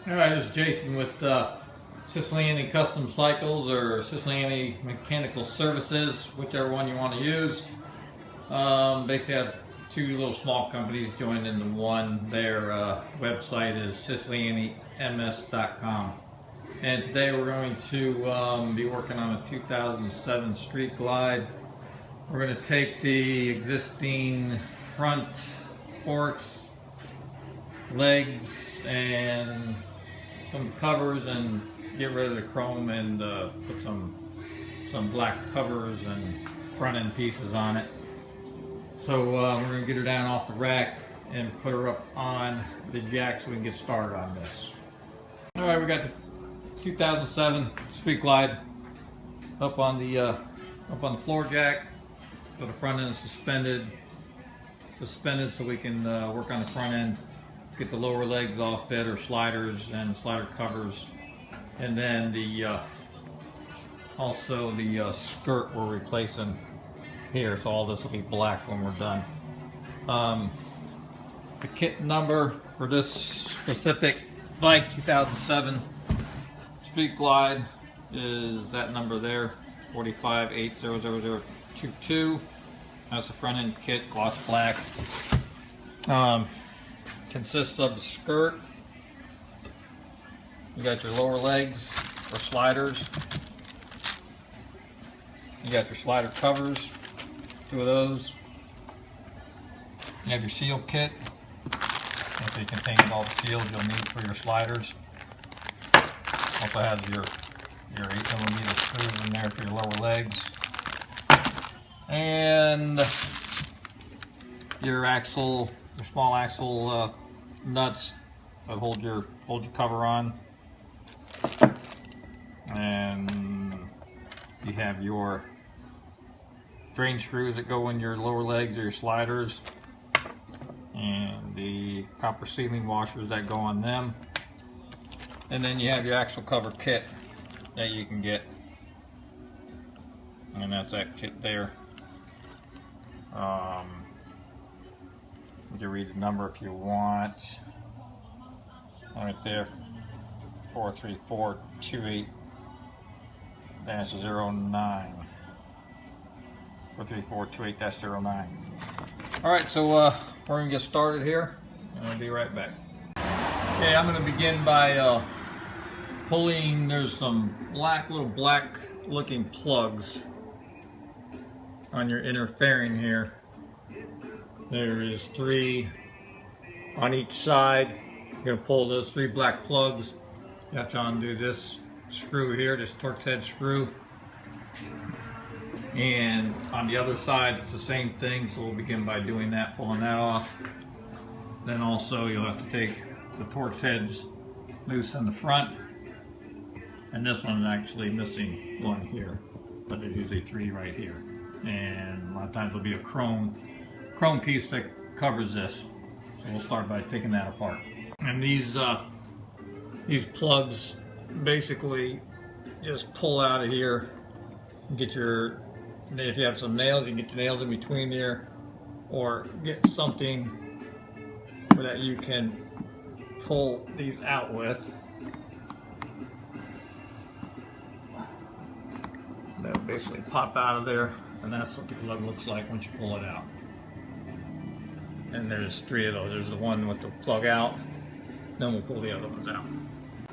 Alright, this is Jason with Siciliani Custom Cycles or Siciliani Mechanical Services, whichever one you want to use. Basically I have two little small companies joined into one. Their website is sicilianyms.com. And today we're going to be working on a 2007 Street Glide. We're going to take the existing front forks, legs, and some covers and get rid of the chrome and put some black covers and front end pieces on it. So we're going to get her down off the rack and put her up on the jack so we can get started on this. Alright, we got the 2007 Street Glide up on the floor jack. So the front end is suspended so we can work on the front end. Get the lower legs all fit, or sliders and slider covers, and then also the skirt we're replacing here. So all this will be black when we're done. The kit number for this specific bike, 2007 Street Glide, is that number there, 4580022. That's the front end kit, gloss black. Consists of the skirt. You got your lower legs or sliders. You got your slider covers, two of those. You have your seal kit. Actually contains all the seals you'll need for your sliders. Also has your 8mm screws in there for your lower legs. And your axle, your small axle nuts that hold your cover on, and you have your drain screws that go in your lower legs or your sliders, and the copper sealing washers that go on them, and then you have your axle cover kit that you can get, and that's that kit there. You can read the number if you want. Right there, 43428-09. 43428-09. Alright, so we're going to get started here, and I'll be right back. Okay, I'm going to begin by pulling. There's some little black looking plugs on your inner fairing here. There is 3 on each side. You're going to pull those 3 black plugs. You have to undo this screw here, this Torx head screw. And on the other side it's the same thing, so we'll begin by doing that, pulling that off. Then also you'll have to take the Torx heads loose in the front. And this one's actually missing one here, but there's usually 3 right here. And a lot of times there'll be a chrome piece that covers this. So we'll start by taking that apart. And these plugs basically just pull out of here. Get your, if you have some nails, you can get your nails in between there, or get something that you can pull these out with. They'll basically pop out of there, and that's what the plug looks like once you pull it out. And there's 3 of those. There's the one with the plug out, then we'll pull the other ones out.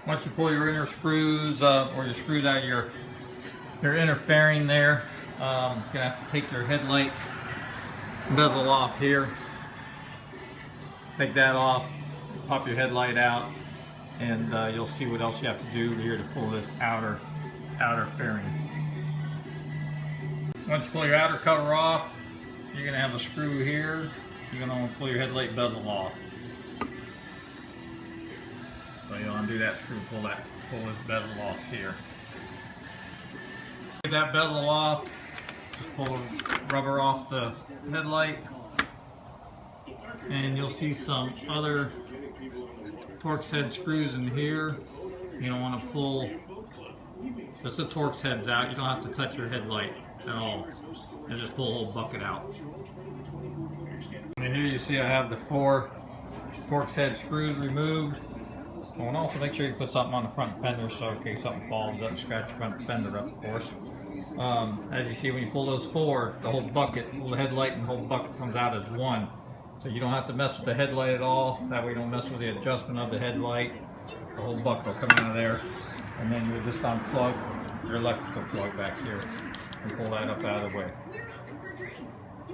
Once you pull your inner screws, or your screws out of your inner fairing there, you're going to have to take your headlight bezel off here. Take that off, pop your headlight out, and you'll see what else you have to do here to pull this outer fairing. Once you pull your outer cover off, you're going to have a screw here. You're going to want to pull your headlight bezel off. So you'll undo that screw, pull this bezel off here. Get that bezel off, just pull the rubber off the headlight, and you'll see some other Torx head screws in here. You don't want to pull just the Torx heads out. You don't have to touch your headlight at all, and just pull a whole bucket out. And here you see I have the 4 Torx head screws removed. Oh, and also make sure you put something on the front fender so in case something falls, it doesn't scratch your front fender up, of course. As you see, when you pull those forward, the whole bucket, the headlight and the whole bucket comes out as one. So you don't have to mess with the headlight at all. That way you don't mess with the adjustment of the headlight. The whole bucket will come out of there. And then you just unplug your electrical plug back here and pull that up out of the way.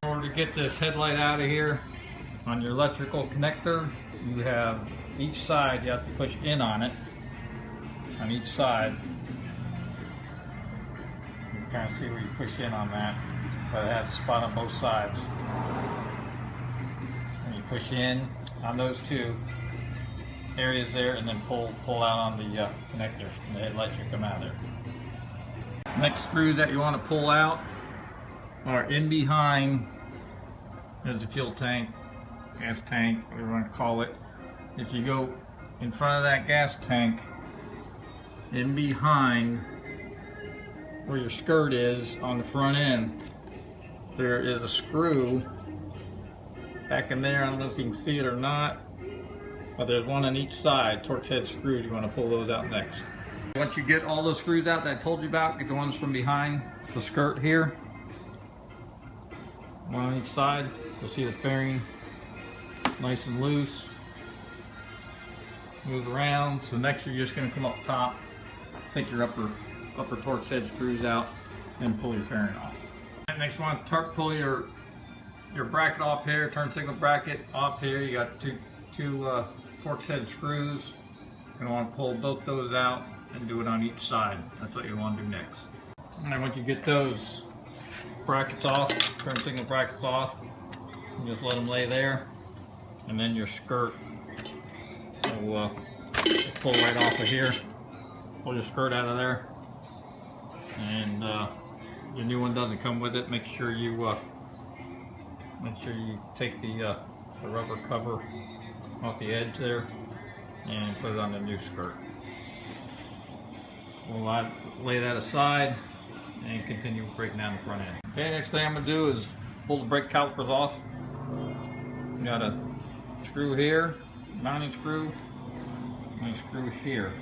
In order to get this headlight out of here, on your electrical connector, you have each side, you have to push in on it, on each side. You can kind of see where you push in on that, but it has a spot on both sides. And you push in on those two areas there, and then pull out on the connector, and the headlight should come out of there. Next screws that you want to pull out are in behind. There's the fuel tank, gas tank, whatever you want to call it. If you go in front of that gas tank, in behind where your skirt is on the front end, there is a screw back in there. I don't know if you can see it or not, but there's one on each side, Torx head screws. You want to pull those out next. Once you get all those screws out that I told you about, get the ones from behind the skirt here, one on each side. You'll see the fairing nice and loose. Move around. So next you're just going to come up top, take your upper Torx head screws out, and pull your fairing off. Next you want to pull your bracket off here, turn signal bracket off here. You got two Torx head screws. You're going to want to pull both those out and do it on each side. That's what you want to do next. And then once you get those brackets off, turn signal brackets off, you just let them lay there, and then your skirt will pull right off of here. Pull your skirt out of there, and your new one doesn't come with it. Make sure you take the rubber cover off the edge there and put it on the new skirt. We'll lay that aside and continue breaking down the front end. Okay, next thing I'm going to do is pull the brake calipers off. You got a screw here, mounting screw, and a screw here,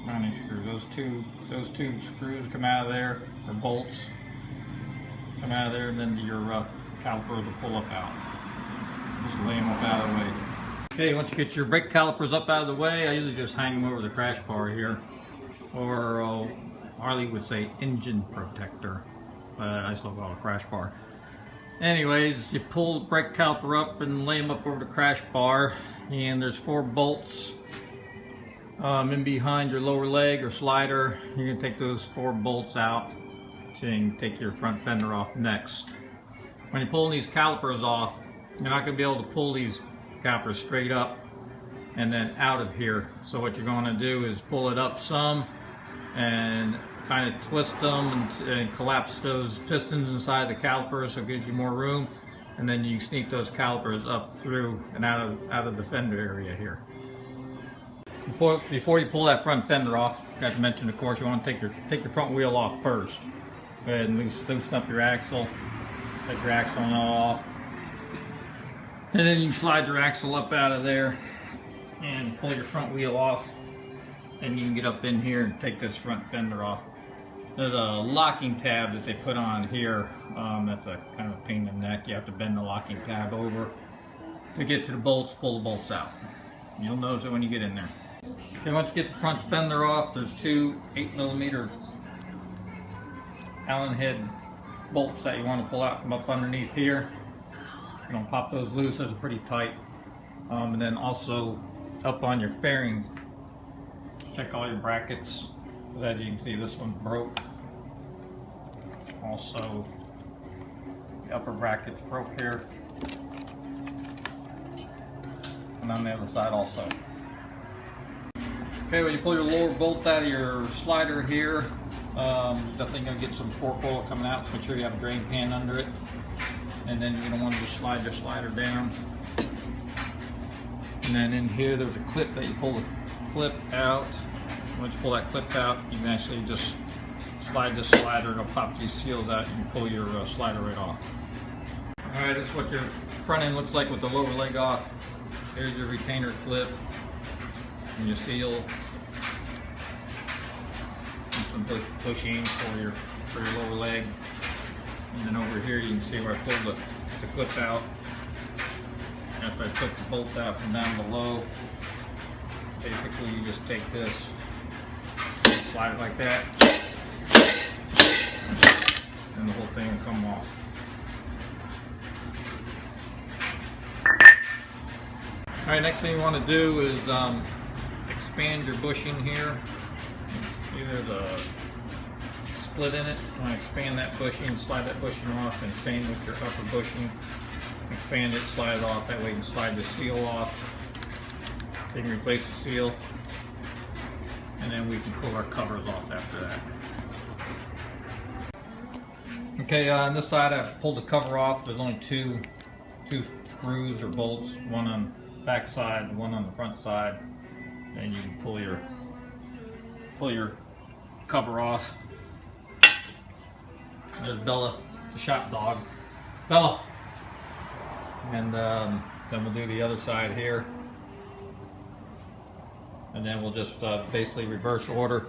mounting screw. Those two screws come out of there, or bolts come out of there, and then your calipers will pull up out. Just lay them up out of the way. Okay, once you get your brake calipers up out of the way, I usually just hang them over the crash bar here, or Harley would say engine protector, but I still call it a crash bar. Anyways, you pull the brake caliper up and lay them up over the crash bar, and there's 4 bolts in behind your lower leg or slider. You're going to take those 4 bolts out and take your front fender off next. When you're pulling these calipers off, you're not going to be able to pull these calipers straight up and then out of here. So what you're going to do is pull it up some and kind of twist them and collapse those pistons inside the calipers so it gives you more room, and then you sneak those calipers up through and out of the fender area here. Before you pull that front fender off, I got to mention, of course, you want to take your front wheel off first. Go ahead and loosen up your axle, take your axle nut off, and then you slide your axle up out of there and pull your front wheel off, and you can get up in here and take this front fender off. There's a locking tab that they put on here. That's a kind of a pain in the neck. You have to bend the locking tab over to get to the bolts, pull the bolts out. You'll notice it when you get in there. Okay, once you get the front fender off, there's 2 8mm Allen head bolts that you want to pull out from up underneath here. You don't pop those loose, those are pretty tight. And then also up on your fairing, check all your brackets. As you can see, this one broke. Also, the upper brackets broke here, and on the other side also. Okay, when you pull your lower bolt out of your slider here, you're definitely going to get some fork oil coming out, so make sure you have a drain pan under it. And then you're going to want to just slide your slider down. And then in here, there's a clip that you pull the clip out. Once you pull that clip out, you can actually just slide this slider and it'll pop these seals out and pull your slider right off. Alright, this is what your front end looks like with the lower leg off. Here's your retainer clip. and your seal, and some bushing for your lower leg. And then over here you can see where I pulled the clip out. After I took the bolt out from down below, basically you just take this, slide it like that, and the whole thing will come off. Alright, next thing you want to do is expand your bushing here. See there's a split in it. You want to expand that bushing, slide that bushing off, and same with your upper bushing. Expand it, slide it off, that way you can slide the seal off. Then you can replace the seal, and then we can pull our covers off after that. Okay, on this side I've pulled the cover off. There's only two screws or bolts, one on the back side, one on the front side, and you can pull your cover off. There's Bella, the shop dog. Bella! And then we'll do the other side here. And then we'll just basically reverse order.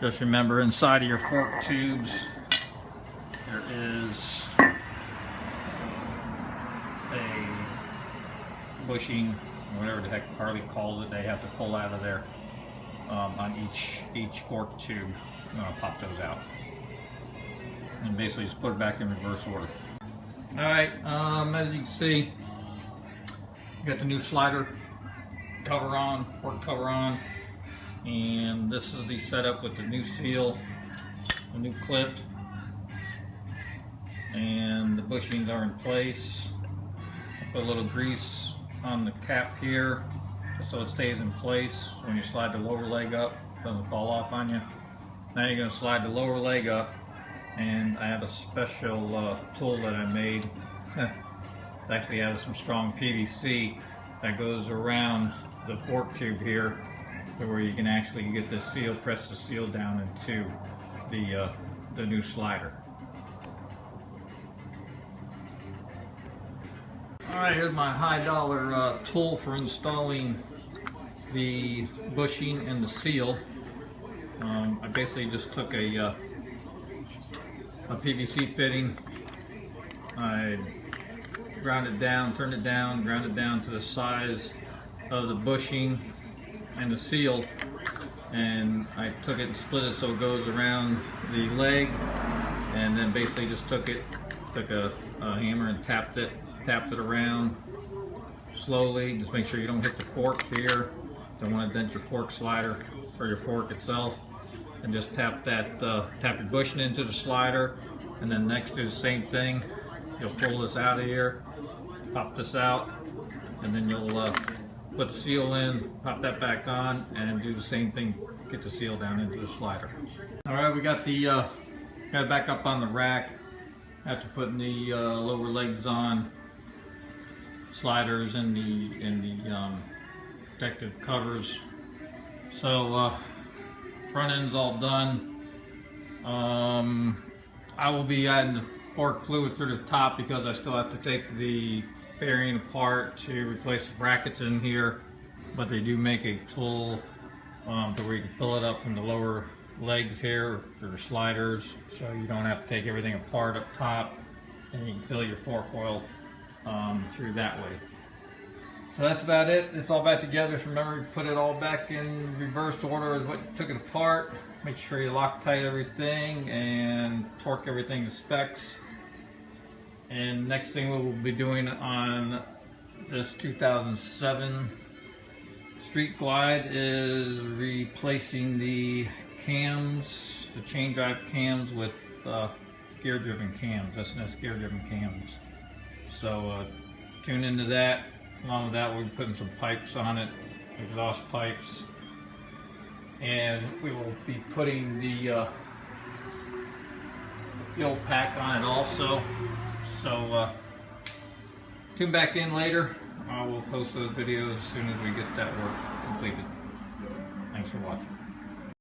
Just remember, inside of your fork tubes, there is a bushing, whatever the heck Harley calls it, they have to pull out of there on each fork tube. I'm going to pop those out. And basically just put it back in reverse order. Alright, as you can see, got the new slider cover on, fork cover on, and this is the setup with the new seal, the new clip, and the bushings are in place. Put a little grease on the cap here just so it stays in place. So when you slide the lower leg up, it doesn't fall off on you. Now you're going to slide the lower leg up, and I have a special tool that I made. It's actually out of some strong PVC that goes around the fork tube here, so where you can actually get the seal, press the seal down into the new slider. Alright, here's my high dollar tool for installing the bushing and the seal. I basically just took a PVC fitting. I ground it down, turned it down, ground it down to the size of the bushing and the seal, and I took it and split it so it goes around the leg, and then basically just took a hammer and tapped it around slowly. Just make sure you don't hit the fork here. Don't want to dent your fork slider or your fork itself. And just tap your bushing into the slider, and then next do the same thing. You'll pull this out of here, pop this out, and then you'll put the seal in, pop that back on, and do the same thing. Get the seal down into the slider. All right, we got it back up on the rack. After putting the lower legs on, sliders and the protective covers. So front end's all done. I will be adding the fork fluid through the top because I still have to take the bearing apart to replace the brackets in here, but they do make a tool to where you can fill it up from the lower legs here, or sliders, so you don't have to take everything apart up top, and you can fill your fork oil through that way. So that's about it. It's all back together. So remember to put it all back in reverse order as what you took it apart. Make sure you Loctite everything and torque everything to specs. And next thing we will be doing on this 2007 Street Glide is replacing the cams, the chain drive cams, with gear driven cams, S&S gear driven cams. So tune into that. Along with that, we'll be putting some pipes on it, exhaust pipes, and we will be putting the fuel pack on it also. So tune back in later. I will post those videos as soon as we get that work completed. Thanks for watching.